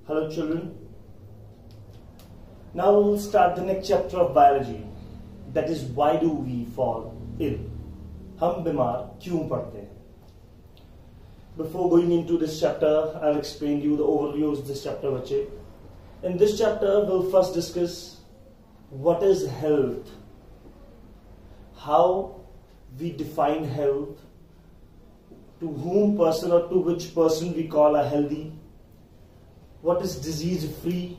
Hello children. Now we'll start the next chapter of biology. That is, why do we fall ill? हम बीमार क्यों पड़ते हैं? Before going into this chapter, I'll explain you the overview of this chapter. बच्चे. In this chapter, we'll first discuss what is health, how we define health, to whom person or to which person we call a healthy, what is disease free,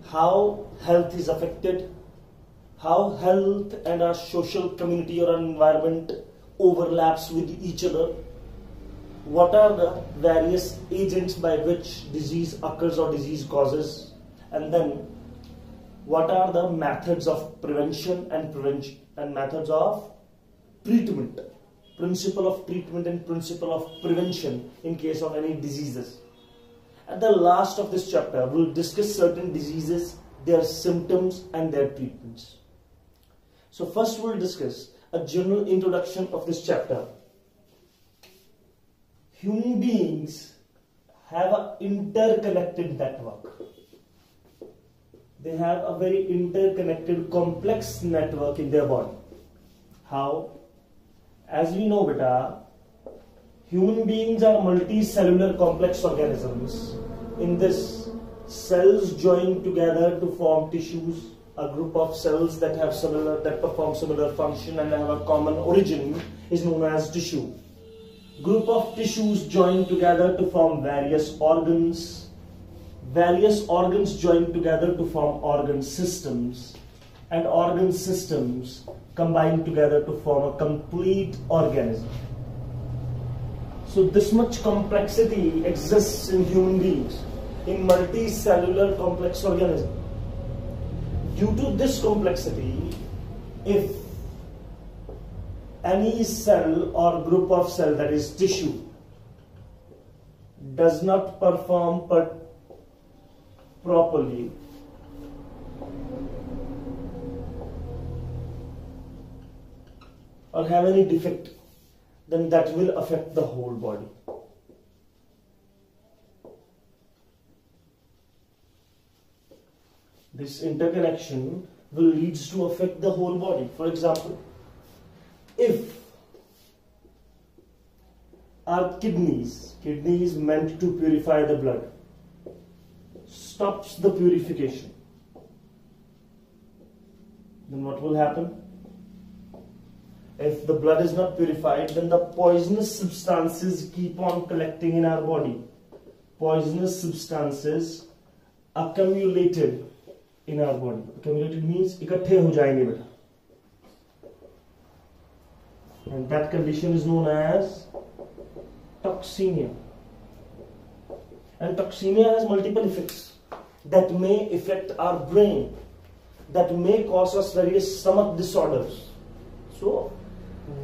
how health is affected, how health and our social community or our environment overlaps with each other, what are the various agents by which disease occurs or disease causes, and then what are the methods of prevention and methods of treatment, principle of treatment and principle of prevention in case of any diseases. At the last of this chapter, we'll discuss certain diseases, their symptoms and their treatments. So first we'll discuss a general introduction of this chapter. Human beings have an interconnected network. They have a very interconnected, complex network in their body. How? As we know, beta, human beings are multicellular complex organisms. In this, cells join together to form tissues. A group of cells that perform similar function and have a common origin is known as tissue. Group of tissues join together to form various organs. Various organs join together to form organ systems. And organ systems combine together to form a complete organism. So this much complexity exists in human beings, in multicellular complex organism. Due to this complexity, if any cell or group of cell, that is tissue, does not perform properly, or have any defect, then that will affect the whole body. This interconnection will lead to affect the whole body. For example, if our kidneys meant to purify the blood, stops the purification, then what will happen? If the blood is not purified, then the poisonous substances keep on collecting in our body. Poisonous substances accumulated in our body. Accumulated means इकट्ठे हो जाएंगे बेटा. And that condition is known as toxemia. And toxemia has multiple effects that may affect our brain, that may cause us various stomach disorders. So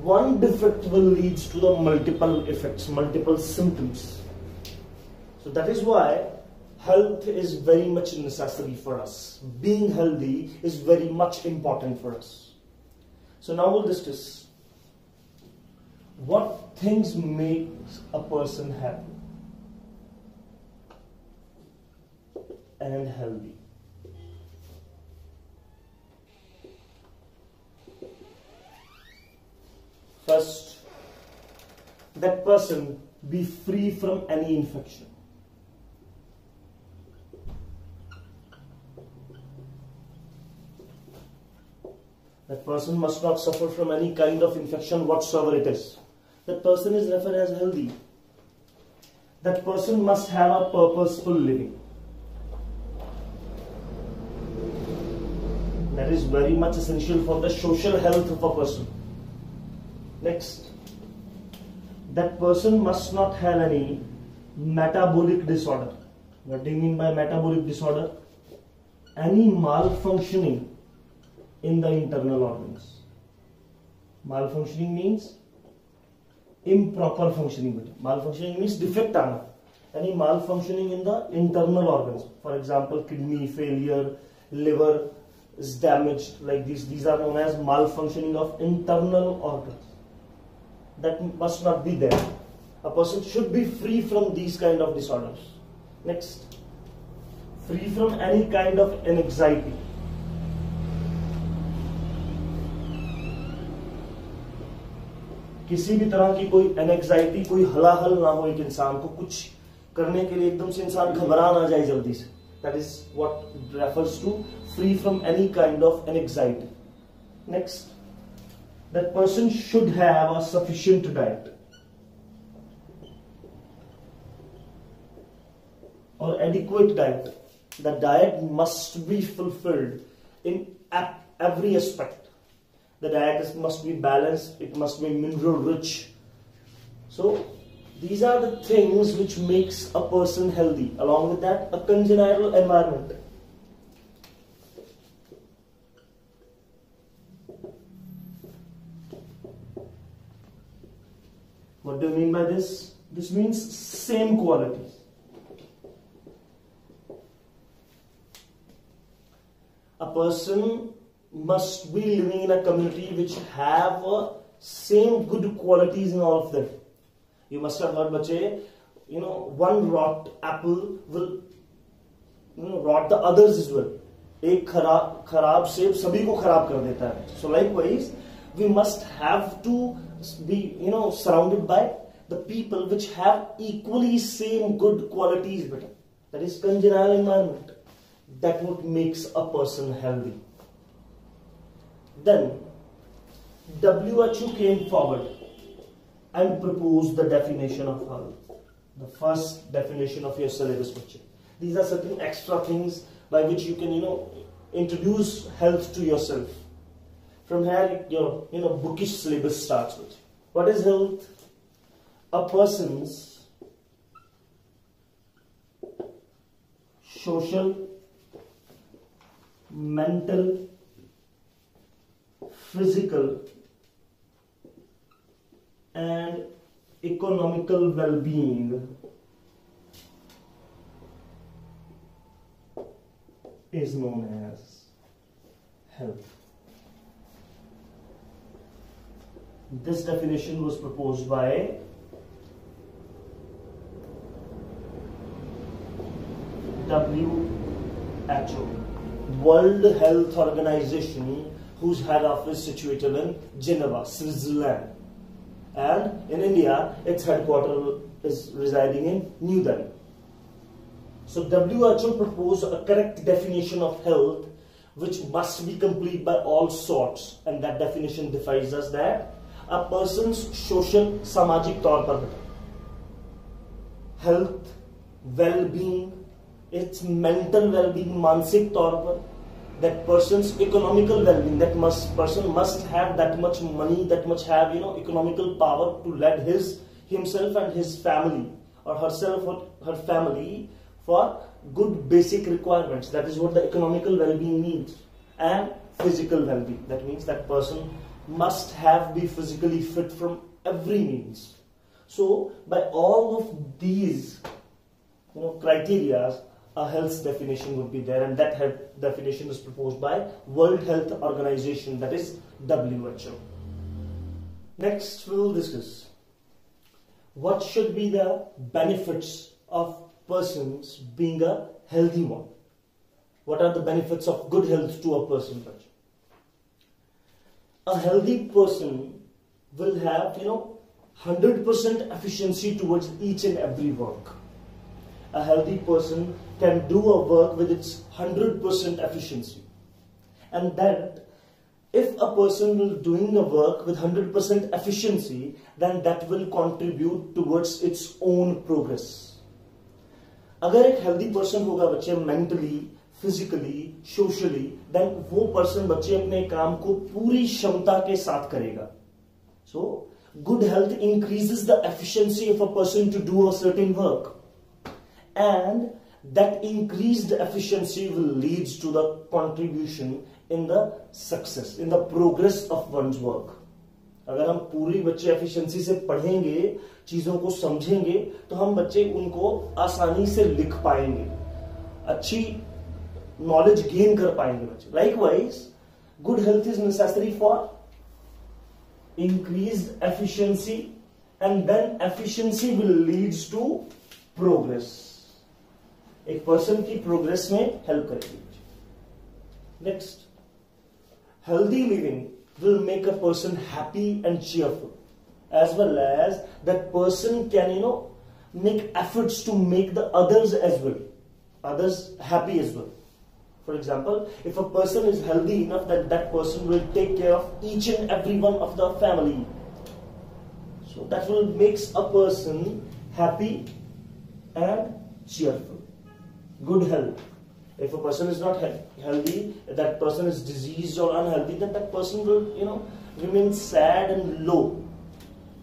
one defect will lead to the multiple effects, multiple symptoms. So that is why health is very much necessary for us. Being healthy is very much important for us. So now we'll discuss what things make a person happy and healthy. First, that person be free from any infection. That person must not suffer from any kind of infection whatsoever it is. That person is referred as healthy. That person must have a purposeful living. That is very much essential for the social health of a person. Next, that person must not have any metabolic disorder. What do you mean by metabolic disorder? Any malfunctioning in the internal organs. Malfunctioning means improper functioning. Malfunctioning means defect. Any malfunctioning in the internal organs. For example, kidney failure, liver is damaged, like these are known as malfunctioning of internal organs. That must not be there. A person should be free from these kind of disorders. Next, free from any kind of anxiety. किसी भी तरह की कोई एनेक्साइटी, कोई हलाहल ना हो एक इंसान को, कुछ करने के लिए एकदम से इंसान घबरा ना जाए जल्दी से. That is what refers to free from any kind of anxiety. Next, that person should have a sufficient diet or adequate diet. The diet must be fulfilled in every aspect. The diet must be balanced, it must be mineral rich. So these are the things which makes a person healthy. Along with that, a congenital environment. What do you mean by this? This means same qualities. A person must be living in a community which have same good qualities in all of them. You must have heard, bache, one rot apple will rot the others as well. एक खराब सेब सभी को खराब कर देता है. So likewise, we must have to be surrounded by the people which have equally same good qualities. Better, that is congenital environment. That what makes a person healthy. Then WHO came forward and proposed the definition of health. The first definition of your syllabus. These are certain extra things by which you can introduce health to yourself. From here your bookish syllabus starts with. What is health? A person's social, mental, physical and economical well-being is known as health. This definition was proposed by WHO, World Health Organization, whose head office is situated in Geneva, Switzerland. And in India, its headquarters is residing in New Delhi. So WHO proposed a correct definition of health which must be complete by all sorts. And that definition defines us that a person's social, samajik taur par health, well-being, its mental well-being, mansik taur par, that person's economical well-being, that person must have that much money, that much have economical power to lead himself and his family, or herself or her family, for good basic requirements. That is what the economical well-being means. And physical well-being, that means that person must be physically fit from every means. So by all of these criteria, a health definition would be there, and that health definition is proposed by World Health Organization, that is WHO. Next we will discuss what should be the benefits of persons being a healthy one. What are the benefits of good health to a person? A healthy person will have 100% efficiency towards each and every work. A healthy person can do a work with its 100% efficiency. And that if a person is doing a work with 100% efficiency, then that will contribute towards its own progress. अगर एक healthy person होगा बच्चे mentally, physically, socially, then वो person बच्चे अपने काम को पूरी क्षमता के साथ करेगा. So, good health increases the efficiency of a person to do a certain work. And that increased efficiency will lead to the contribution in the success, in the progress of one's work. अगर हम पूरी बच्चे efficiency से पढ़ेंगे, चीजों को समझेंगे, तो हम बच्चे उनको आसानी से लिख पाएंगे, अच्छी knowledge gain कर पाएंगे बच्चे. Likewise, good health is necessary for increased efficiency, and then efficiency will lead to progress. एक पर्सन की प्रोग्रेस में हेल्प करेगी. Next, healthy living will make a person happy and cheerful, as well as that person can make efforts to make the others as well, others happy as well. For example, if a person is healthy enough, that that person will take care of each and every one of the family, so that will makes a person happy and cheerful. Good health. If a person is not healthy, that person is diseased or unhealthy, then that person will, remain sad and low.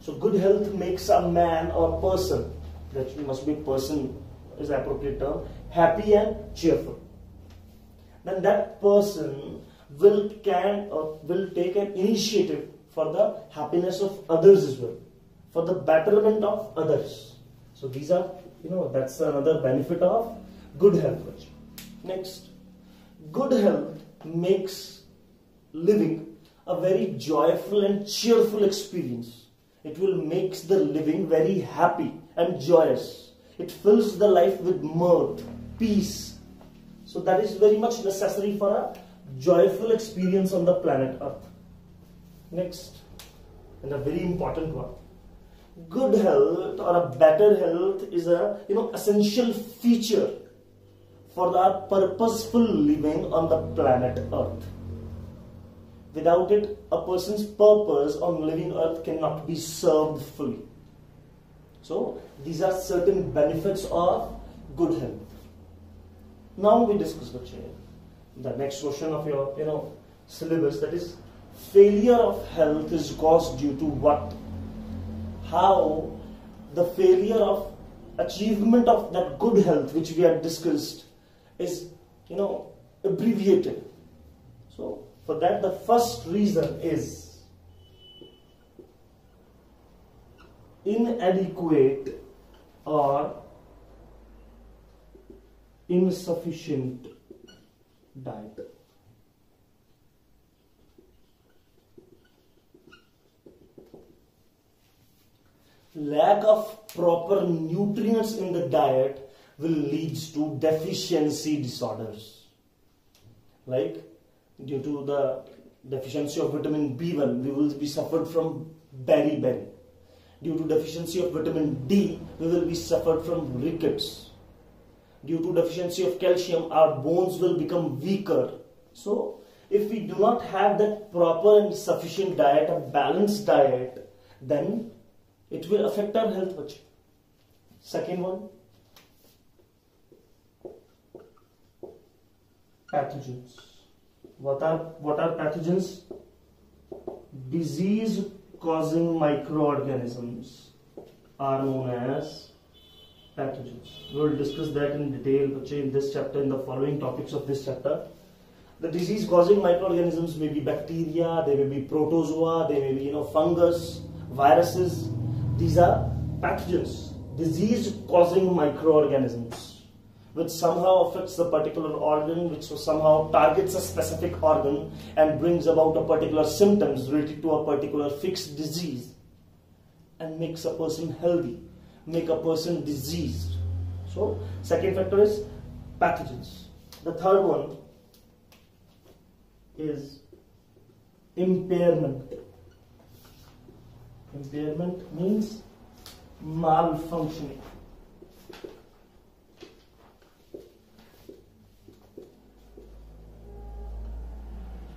So good health makes a man or person, that must be person is the appropriate term, happy and cheerful. Then that person will take an initiative for the happiness of others as well, for the betterment of others. So these are, that's another benefit of good health. Next, good health makes living a very joyful and cheerful experience. It will make the living very happy and joyous. It fills the life with mirth, peace. So that is very much necessary for a joyful experience on the planet Earth. Next, and a very important one. Good health or a better health is a essential feature for our purposeful living on the planet Earth. Without it, a person's purpose on living Earth cannot be served fully. So these are certain benefits of good health. Now we discuss the next question of your syllabus, that is, failure of health is caused due to what? How the failure of achievement of that good health which we had discussed is abbreviated. So for that, the first reason is inadequate or insufficient diet. Lack of proper nutrients in the diet will lead to deficiency disorders. Like, due to the deficiency of vitamin B1, we will be suffered from beriberi. Due to deficiency of vitamin D, we will be suffered from rickets. Due to deficiency of calcium, our bones will become weaker. So, if we do not have that proper and sufficient diet, a balanced diet, then it will affect our health. Second one, pathogens. What are pathogens? Disease causing microorganisms are known as pathogens. We will discuss that in detail in this chapter, in the following topics of this chapter. The disease causing microorganisms may be bacteria, they may be protozoa, they may be fungus, viruses. These are pathogens, disease causing microorganisms, which somehow affects the particular organ, which somehow targets a specific organ and brings about a particular symptoms related to a particular fixed disease and makes a person healthy, make a person diseased. So second factor is pathogens. The third one is impairment. Impairment means malfunctioning.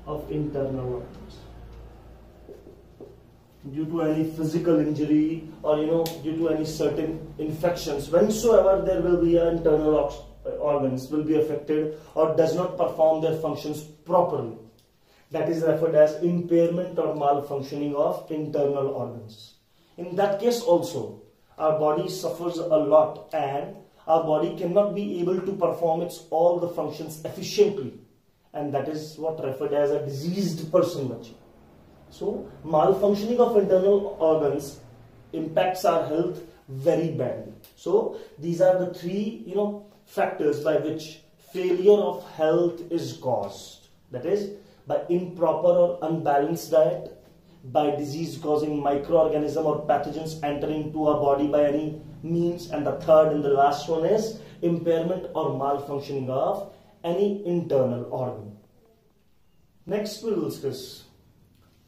Of internal organs due to any physical injury or due to any certain infections, whensoever there will be internal organs will be affected or does not perform their functions properly. That is referred as impairment or malfunctioning of internal organs. In that case also, our body suffers a lot and our body cannot be able to perform its all the functions efficiently, and that is what referred as a diseased person. So malfunctioning of internal organs impacts our health very badly. So these are the three factors by which failure of health is caused. That is, by improper or unbalanced diet, by disease causing microorganism or pathogens entering into our body by any means, and the third and the last one is impairment or malfunctioning of any internal organ. Next we will discuss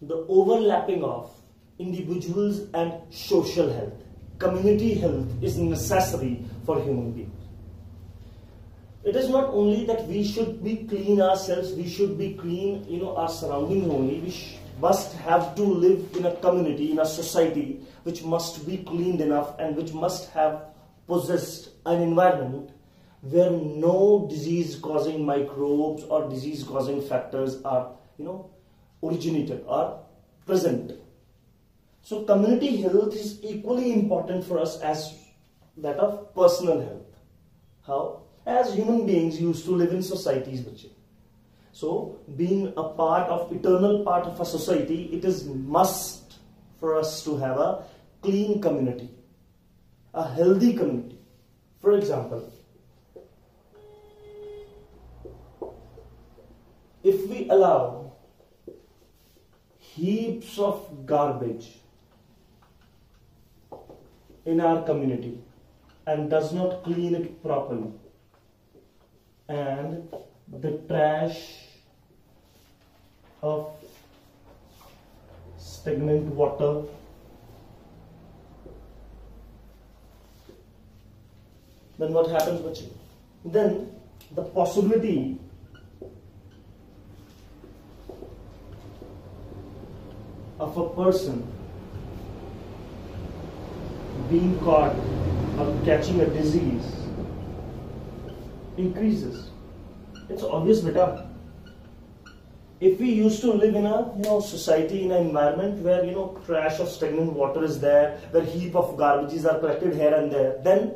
the overlapping of individuals and social health. Community health is necessary for human beings. It is not only that we should be clean ourselves, we should be clean, our surroundings only. We must have to live in a community, in a society, which must be cleaned enough and which must have possessed an environment where no disease-causing microbes or disease-causing factors are, originated or present. So community health is equally important for us as that of personal health. How? As human beings used to live in societies, so being a part of, eternal part of a society, it is must for us to have a clean community, a healthy community. For example, if we allow heaps of garbage in our community and does not clean it properly, and the trash of stagnant water, then what happens, bache? Then the possibility of a person being caught or catching a disease increases. It's obvious, beta. If we used to live in a society, in an environment where trash of stagnant water is there, where heap of garbages are collected here and there, then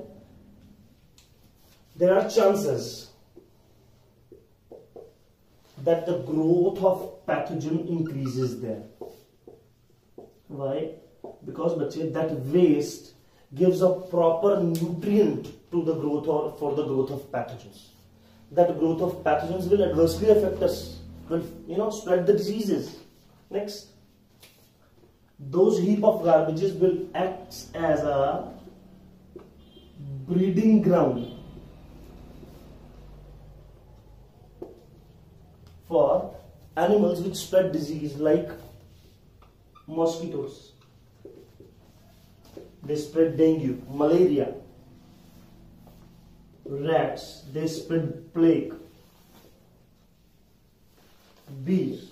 there are chances that the growth of pathogen increases there. Why? Because bache, that waste gives a proper nutrient to the growth or for the growth of pathogens. That growth of pathogens will adversely affect us, will spread the diseases. Next, those heap of garbages will act as a breeding ground for animals which spread disease, like mosquitoes. They spread dengue, malaria. Rats, they spread plague. Bees,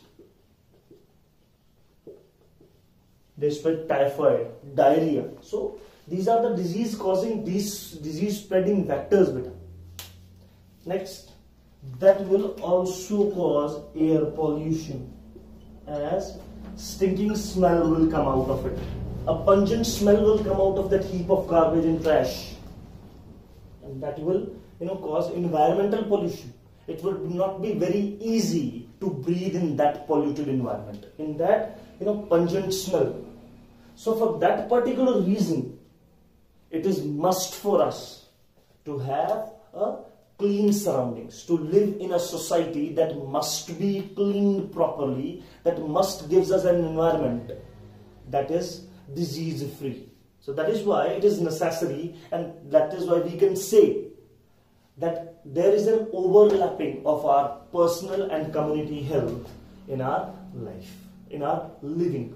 they spread typhoid, diarrhea. So these are the disease spreading vectors, beta. Next, that will also cause air pollution, as stinking smell will come out of it. A pungent smell will come out of that heap of garbage and trash, and that will cause environmental pollution. It will not be very easy to breathe in that polluted environment, in that pungent smell. So for that particular reason, it is must for us to have a clean surroundings, to live in a society that must be cleaned properly, that must gives us an environment that is disease free. So that is why it is necessary, and that is why we can say that there is an overlapping of our personal and community health in our life, in our living.